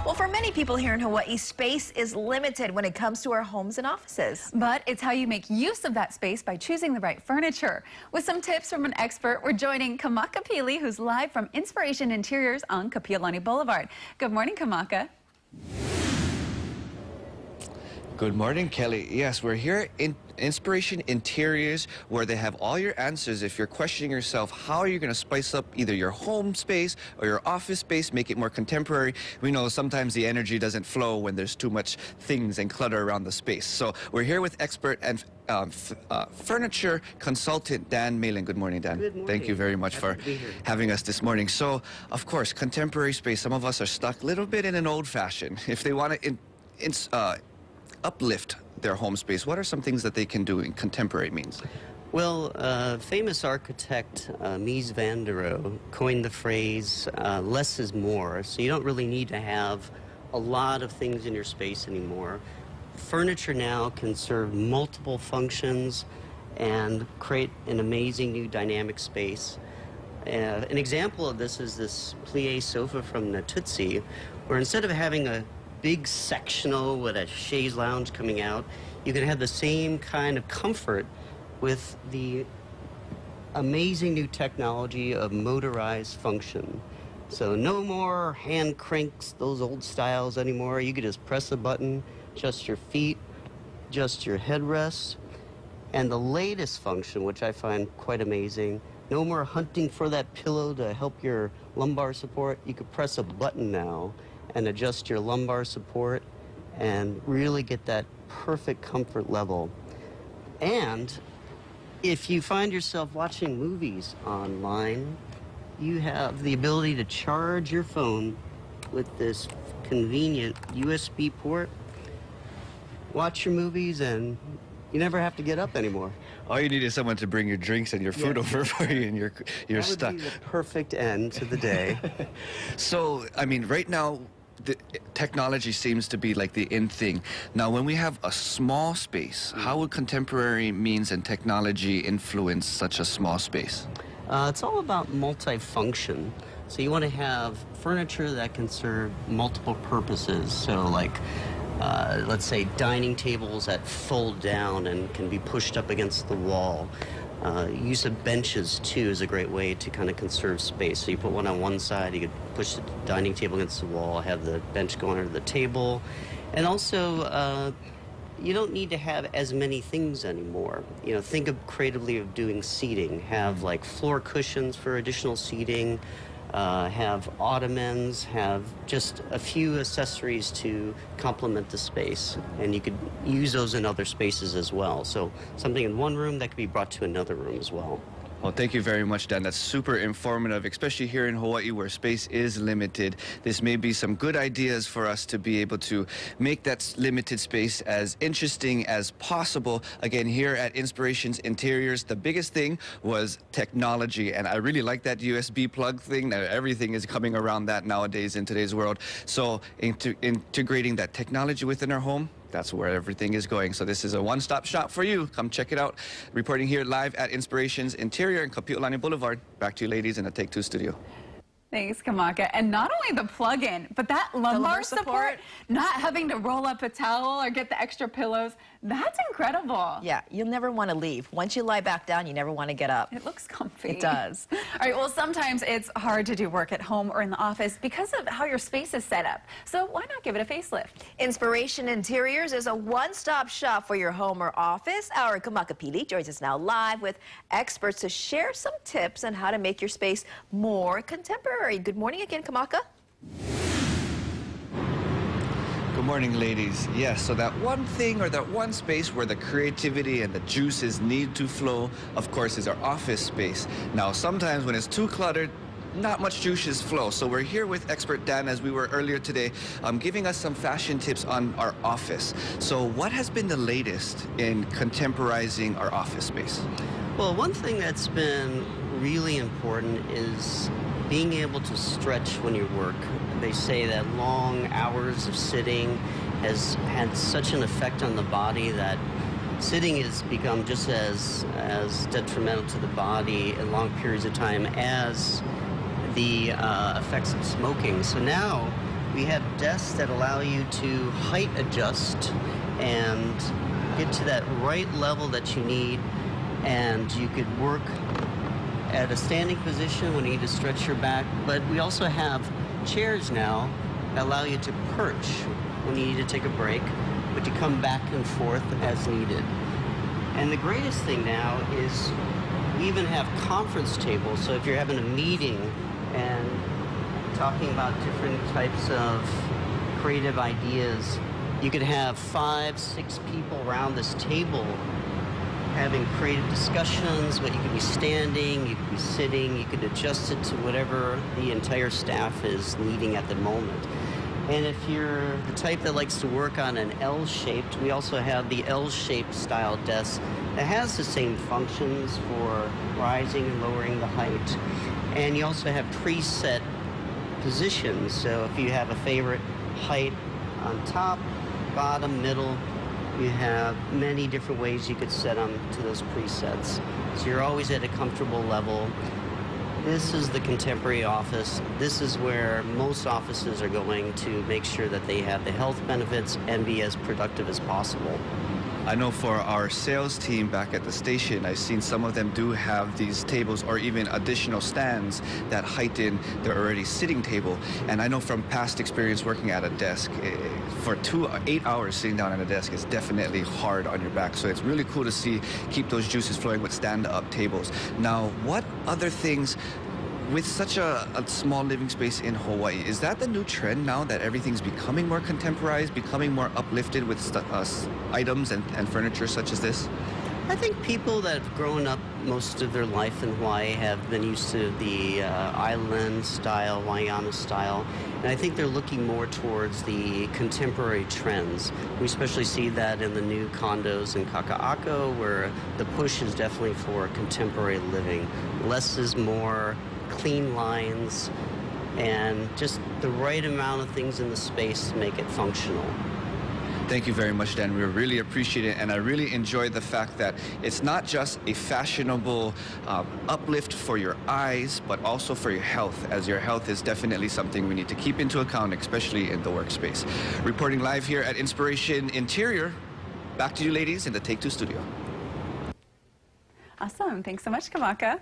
Well, for many people here in Hawaii, space is limited when it comes to our homes and offices. But it's how you make use of that space by choosing the right furniture. With some tips from an expert, we're joining Kamaka Pili, who's live from Inspiration Interiors on Kapiolani Boulevard. Good morning, Kamaka. Good morning, Kelly. Yes, we're here in Inspiration Interiors, where they have all your answers. If you're questioning yourself, how are you going to spice up either your home space or your office space, make it more contemporary? We know sometimes the energy doesn't flow when there's too much things and clutter around the space. So we're here with expert and furniture consultant Dan Malin. Good morning, Dan. Good morning. Thank you very much for having us this morning. So, of course, contemporary space. Some of us are stuck a little bit in an old fashion. If they want to uplift their home space, what are some things that they can do in contemporary means? Well, famous architect Mies van der Rohe coined the phrase, less is more. So you don't really need to have a lot of things in your space anymore. Furniture now can serve multiple functions and create an amazing new dynamic space. An example of this is this plie sofa from Natuzzi, where instead of having a big sectional with a chaise lounge coming out, you can have the same kind of comfort with the amazing new technology of motorized function. So no more hand cranks, those old styles anymore. You can just press a button, adjust your feet, adjust your headrest. And the latest function, which I find quite amazing, no more hunting for that pillow to help your lumbar support. You could press a button now and adjust your lumbar support and really get that perfect comfort level. And if you find yourself watching movies online, you have the ability to charge your phone with this convenient USB port, watch your movies, and you never have to get up anymore. All you need is someone to bring your drinks and your food over for you, and you're stuck. That would be the perfect end to the day. So, I mean, right now, the technology seems to be like the in thing. Now, when we have a small space, how would contemporary means and technology influence such a small space? It's all about multifunction. So you want to have furniture that can serve multiple purposes. So like, let's say dining tables that fold down and can be pushed up against the wall. Use of benches, too, is a great way to kind of conserve space. So you put one on one side, you could push the dining table against the wall, have the bench go under the table. And also, you don't need to have as many things anymore. You know, think of creatively of doing seating. Have, like, floor cushions for additional seating. Have ottomans, have just a few accessories to complement the space. And you could use those in other spaces as well. So something in one room that could be brought to another room as well. Well, thank you very much, Dan. That's super informative, especially here in Hawaii where space is limited. This may be some good ideas for us to be able to make that limited space as interesting as possible. Again, here at Inspirations Interiors, the biggest thing was technology, and I really like that USB plug thing. Now, everything is coming around that nowadays in today's world. So integrating that technology within our home, that's where everything is going. So this is a one-stop shop for you. Come check it out. Reporting here live at Inspirations Interior in Kapiolani Boulevard. Back to you ladies in the Take Two studio. Thanks, Kamaka. And not only the plug-in, but that lumbar support, not having to roll up a towel or get the extra pillows, that's incredible. Yeah, you'll never want to leave. Once you lie back down, you never want to get up. It looks comfy. It does. All right, well, sometimes it's hard to do work at home or in the office because of how your space is set up. So why not give it a facelift? Inspiration Interiors is a one-stop shop for your home or office. Our Kamaka Pili joins us now live with experts to share some tips on how to make your space more contemporary. Good morning again, Kamaka. Good morning, ladies. Yes, so that one thing or that one space where the creativity and the juices need to flow, of course, is our office space. Now, sometimes when it's too cluttered, not much juices flow. So we're here with expert Dan, as we were earlier today, giving us some fashion tips on our office. So what has been the latest in contemporizing our office space? Well, one thing that's been really important is being able to stretch when you work. They say that long hours of sitting has had such an effect on the body that sitting has become just as detrimental to the body in long periods of time as the effects of smoking. So now We have desks that allow you to height adjust and get to that right level that you need, and you could work at a standing position when you need to stretch your back. But we also have chairs now that allow you to perch when you need to take a break, but you come back and forth as needed. And the greatest thing now is we even have conference tables, so if you're having a meeting and talking about different types of creative ideas, you could have 5, 6 people around this table having creative discussions, but you could be standing, you could be sitting, you could adjust it to whatever the entire staff is needing at the moment. And if you're the type that likes to work on an L-shaped, we also have the L-shaped style desk that has the same functions for rising and lowering the height. And you also have preset positions, so if you have a favorite height on top, bottom, middle, you have many different ways you could set them to those presets. So you're always at a comfortable level. This is the contemporary office. This is where most offices are going to make sure that they have the health benefits and be as productive as possible. I know for our sales team back at the station, I've seen some of them do have these tables or even additional stands that heighten their already sitting table. And I know from past experience working at a desk, for 8 hours sitting down at a desk is definitely hard on your back. So it's really cool to see keep those juices flowing with stand-up tables. Now, what other things with such a small living space in Hawaii, is that the new trend now that everything's becoming more contemporized, becoming more uplifted with items and furniture such as this? I think people that have grown up most of their life in Hawaii have been used to the island style, Waiana style, and I think they're looking more towards the contemporary trends. We especially see that in the new condos in Kaka'ako, where the push is definitely for contemporary living. Less is more, clean lines, and just the right amount of things in the space to make it functional. Thank you very much, Dan. We really appreciate it, and I really enjoy the fact that it's not just a fashionable uplift for your eyes, but also for your health, as your health is definitely something we need to keep into account, especially in the workspace. Reporting live here at Inspiration Interior, back to you ladies in the Take Two studio. Awesome. Thanks so much, Kamaka.